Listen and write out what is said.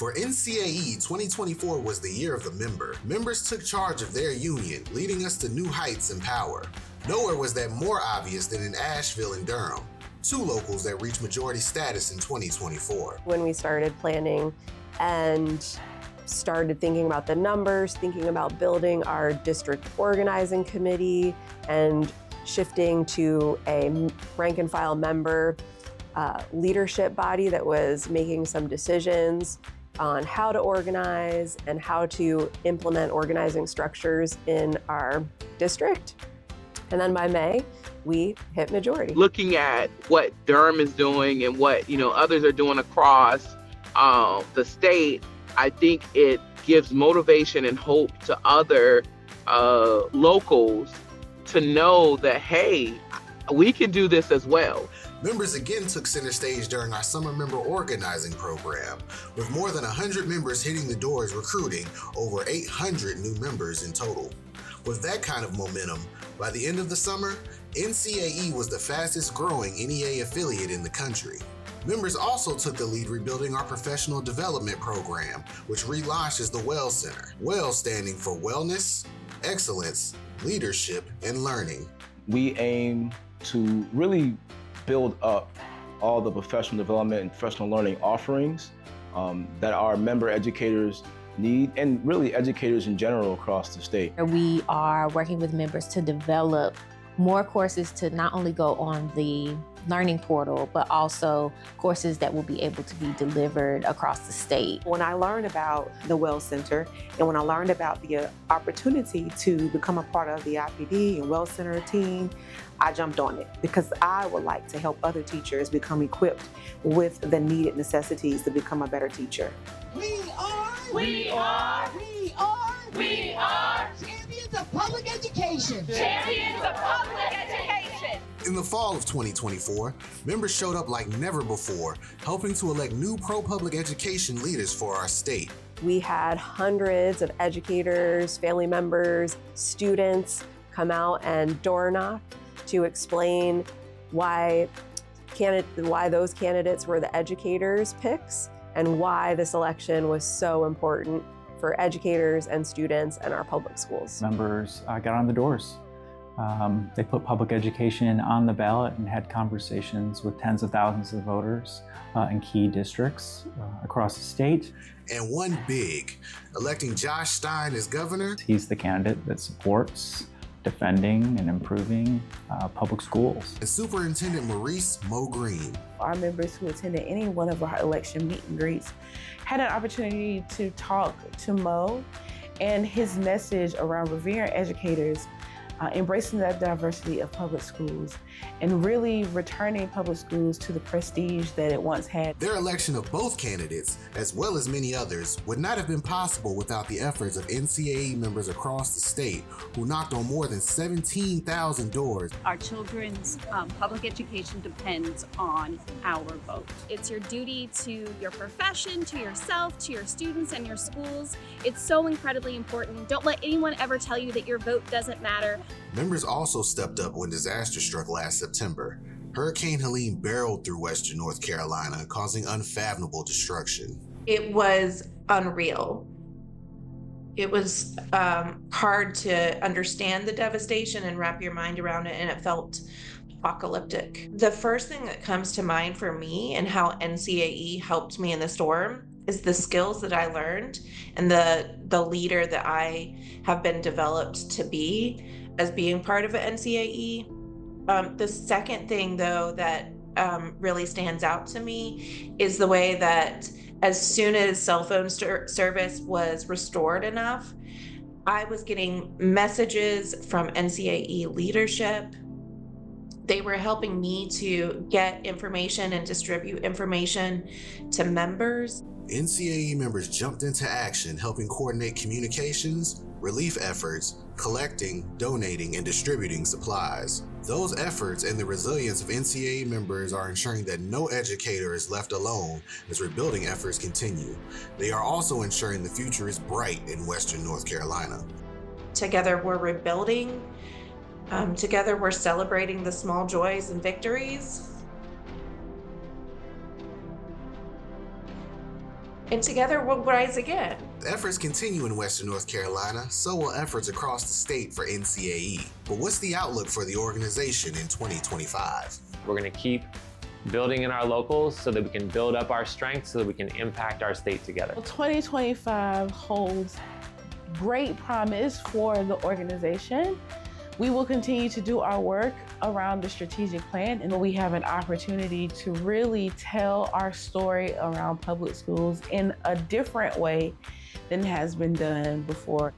For NCAE, 2024 was the year of the member. Members took charge of their union, leading us to new heights and power. Nowhere was that more obvious than in Asheville and Durham, two locals that reached majority status in 2024. When we started planning and started thinking about the numbers, thinking about building our district organizing committee and shifting to a rank and file member leadership body that was making some decisions on how to organize and how to implement organizing structures in our district. And then by May, we hit majority. Looking at what Durham is doing and what others are doing across the state, I think it gives motivation and hope to other locals to know that, hey, we can do this as well. Members again took center stage during our summer member organizing program, with more than 100 members hitting the doors recruiting over 800 new members in total. With that kind of momentum, by the end of the summer, NCAE was the fastest growing NEA affiliate in the country. Members also took the lead rebuilding our professional development program, which relaunched as the WELL Center. WELL standing for Wellness, Excellence, Leadership, and Learning. We aim to really build up all the professional development and professional learning offerings that our member educators need, and really educators in general across the state. We are working with members to develop more courses to not only go on the learning portal, but also courses that will be able to be delivered across the state. When I learned about the WELL Center and when I learned about the opportunity to become a part of the IPD and WELL Center team, I jumped on it because I would like to help other teachers become equipped with the needed necessities to become a better teacher. We are champions of public education. Champions of public education. In the fall of 2024, members showed up like never before, helping to elect new pro-public education leaders for our state. We had hundreds of educators, family members, students come out and door knock to explain why those candidates were the educators' picks and why this election was so important for educators and students and our public schools. Members got on the doors. They put public education on the ballot and had conversations with tens of thousands of voters in key districts across the state. And one big, electing Josh Stein as governor. He's the candidate that supports defending and improving public schools. And Superintendent Maurice Mo Green. Our members who attended any one of our election meet and greets had an opportunity to talk to Mo and his message around revering educators, embracing that diversity of public schools, and really returning public schools to the prestige that it once had. Their election of both candidates, as well as many others, would not have been possible without the efforts of NCAE members across the state who knocked on more than 17,000 doors. Our children's public education depends on our vote. It's your duty to your profession, to yourself, to your students and your schools. It's so incredibly important. Don't let anyone ever tell you that your vote doesn't matter. Members also stepped up when disaster struck last September. Hurricane Helene barreled through western North Carolina, causing unfathomable destruction. It was unreal. It was hard to understand the devastation and wrap your mind around it, and it felt apocalyptic. The first thing that comes to mind for me and how NCAE helped me in the storm is the skills that I learned and the leader that I have been developed to be as being part of an NCAE. The second thing, though, that really stands out to me is the way that as soon as cell phone service was restored enough, I was getting messages from NCAE leadership. They were helping me to get information and distribute information to members. NCAE members jumped into action, helping coordinate communications, relief efforts, collecting, donating, and distributing supplies. Those efforts and the resilience of NCAE members are ensuring that no educator is left alone as rebuilding efforts continue. They are also ensuring the future is bright in Western North Carolina. Together we're rebuilding. Together we're celebrating the small joys and victories. And together we'll rise again. Efforts continue in Western North Carolina, so will efforts across the state for NCAE. But what's the outlook for the organization in 2025? We're going to keep building in our locals so that we can build up our strength so that we can impact our state together. 2025 holds great promise for the organization. We will continue to do our work around the strategic plan, and we have an opportunity to really tell our story around public schools in a different way than has been done before.